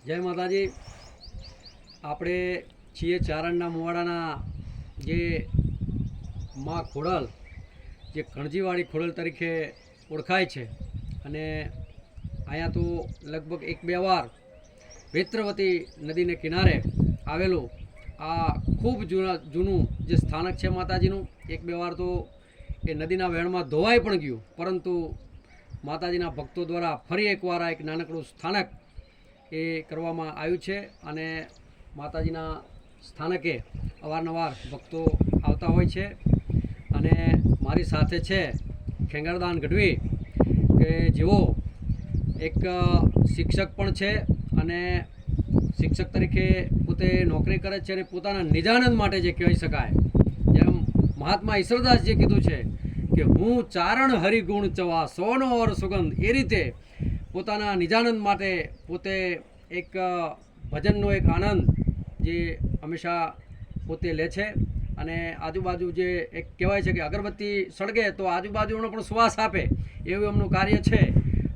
જય માતાજી. આપણે છીએ ચારણના મુવાડાના જે માં ખોડલ, જે કણજીવાળી ખોડલ તરીકે ઓળખાય છે. અને અહીંયા તો લગભગ 1-2 વાર વેત્રવતી નદીને કિનારે આવેલું આ ખૂબ જૂનું જે સ્થાનક છે માતાજીનું. 1-2 વાર તો એ નદીના વહેણમાં ધોવાઈ પણ ગયું, પરંતુ માતાજીના ભક્તો દ્વારા ફરી એકવાર આ એક નાનકડું સ્થાનક એ કરવામાં આવ્યું છે. અને માતાજીના સ્થાનકે અવારનવાર ભક્તો આવતા હોય છે. અને મારી સાથે છે ખેંગારદાન ગઢવી, કે જેઓ એક શિક્ષક પણ છે અને શિક્ષક તરીકે પોતે નોકરી કરે છે. અને પોતાના નિજાનંદ માટે જે કહી શકાય, જેમ મહાત્મા ઈશ્વરદાસજીએ કીધું છે કે હું ચારણ હરિગુણ ચવા સોનો ઓર સુગંધ, એ રીતે પોતાના નિજાનંદ માટે પોતે એક ભજનનો એક આનંદ જે હંમેશા પોતે લે છે. અને આજુબાજુ જે એક કહેવાય છે કે અગરબત્તી સળગે તો આજુબાજુનો પણ સુવાસ આપે, એવું એમનું કાર્ય છે.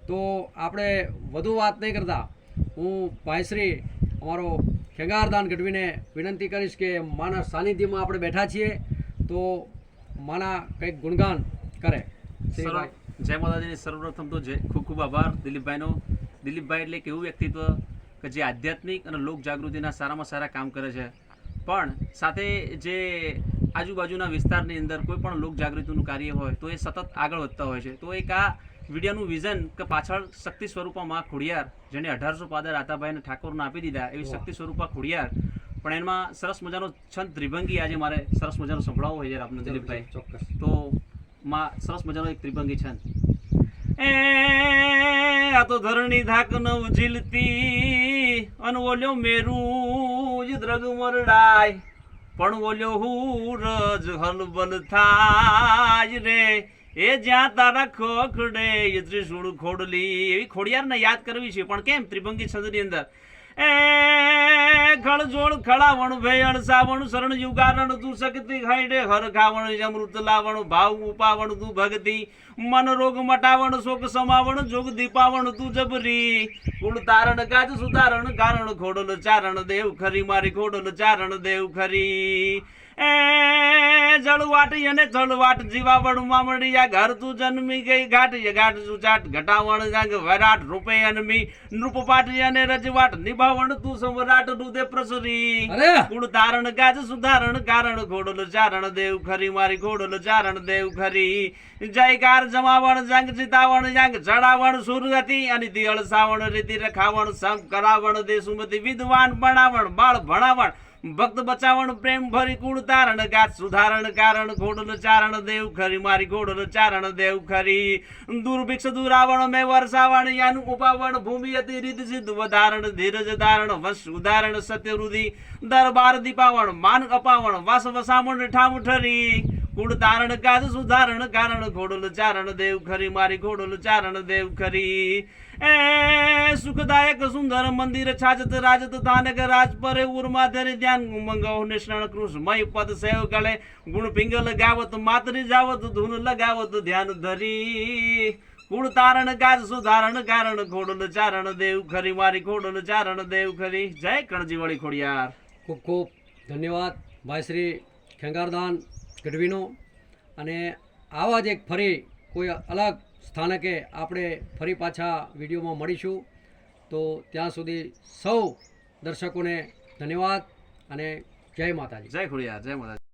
તો આપણે વધુ વાત નહીં કરતા, હું ભાઈશ્રી અમારો ખેંગારદાન ગઢવીને વિનંતી કરીશ કે માના સાનિધ્યમાં આપણે બેઠા છીએ તો માના કંઈક ગુણગાન કરે. જય માતાજીની સર્વપ્રથમ તો ખૂબ ખૂબ આભાર દિલીપભાઈનો. દિલીપભાઈ એટલે એક એવું વ્યક્તિત્વ કે જે આધ્યાત્મિક અને લોક જાગૃતિના સારામાં સારા કામ કરે છે, પણ સાથે જે આજુબાજુના વિસ્તારની અંદર કોઈ પણ લોક જાગૃતિનું કાર્ય હોય તો એ સતત આગળ વધતા હોય છે. તો એક આ વિડીયોનું વિઝન કે પાછળ શક્તિ સ્વરૂપમાં માં ખોડિયાર, જેને 1800 પાદર આતાભાઈને ઠાકોરને આપી દીધા, એવી શક્તિ સ્વરૂપમાં ખોડિયાર. પણ એમાં સરસ મજાનો છંદ ત્રિભંગી આજે મારે સરસ મજાનો સંભળાવવો હોય આપને દિલીપભાઈ. ચોક્કસ. તો માં સરસ મજાનો એક ત્રિભંગી છંદ. એ આ તો ધરણી ધાક નવ ઝીલતી અને ઓલ્યો મેરું જ દ્રગ મરડાય, પણ ઓલ્યો હું રજ હલબલ થાય રે, એ જ્યાં તારા ખોખડે એ ત્રિશુળ ખોડલી. એવી ખોડિયારને યાદ કરવી છે, પણ કેમ ત્રિભંગી છંદની અંદર એ ખળજોળ ખળાવણ ભેયણ સાવણ શરણ યુગારણ તું શક્તિ ખાઈડે હર ખાવણ અમૃત લાવણ ભાવ ઉપાવણ તું ભક્તિ મન રોગ મટાવણ શોક સમાવણ જોગ દીપાવણ તું જબરી કુળ તારણ કાજ સુધારણ કારણ ખોડલ ચારણ દેવ ખરી મારી ખોડલ ચારણ દેવ ખરી. એ જળવાટી અને જળવાટ જીવાવણ મામડિયા ઘર તું જન્મી ગઈ ઘાટ ઘાટ સુચાટ ઘટાવણ જંગ વરાટ રૂપે અનમી નૃપપાટ અને રજવાટ નિભાવણ તું સમ્રાટ રુદે પ્રસરી કુળ તારણ ગાજ સુધારણ કારણ ખોડલ ચારણ દેવ ખરી મારી ખોડલ ચારણ દેવ ખરી. જયકાર જમાવણ જંગ જીતાવણ જંગ ચડાવણ સુરગતિ અને દિયળ સાવણ રીતિ રખાવણ સંગ કરાવણ દેશુમતી વિદ્વાન બનાવણ બાળ ભણાવણ ભક્ત બચાવણ પ્રેમ ભરી કુળ તારણ ગાત સુધારણ કારણ ખોડલ ચારણ દેવ ખરી મારી ખોડલ ચારણ દેવ ખરી. દુર્ભિક્ષ દુરાવણ મેં વરસાવણ યાનું ઉપાવણ ભૂમિ અતિ રીત સિદ્ધ વધારણ ધીરજ ધારણ વશ ઉદાહરણ સત્યરુધિ દરબાર દીપાવણ માન અપાવણ વાસ વસામણ ઠામ ઠરી કુળ તારણ કાજ સુધારણ કારણ ખોડલ ચારણ દેવ ખરી મારી ખોડલ ચારણ દેવ ખરી. એ સુખદાયક સુંદર મંદિર છાજત રાજત થાનક રાજ પરે ઉર્મા ધરે ધ્યાન ઉમંગ નિષ્ણ કૃષ્ણમય પદ સેવ ગળે ગુણ પિંગલ ગાવત માતરી જાવત ધૂન લગાવત ધ્યાન ધરી કુળ તારણ કાજ સુધારણ કારણ ખોડલ ચારણ દેવ ખરી મારી ખોડલ ચારણ દેવ ખરી. જય કણજીવાળી ખોડિયાર. ખૂબ ખૂબ ધન્યવાદ ભાઈશ્રી ખેંગારદાન ગઢવીનો. અને આવા જ એક ફરી કોઈ અલગ સ્થાનકે આપણે ફરી પાછા વિડીયોમાં મળીશું. તો ત્યાં સુધી સૌ દર્શકોને ધન્યવાદ અને જય માતાજી. જય ખોડિયાર. જય માતાજી.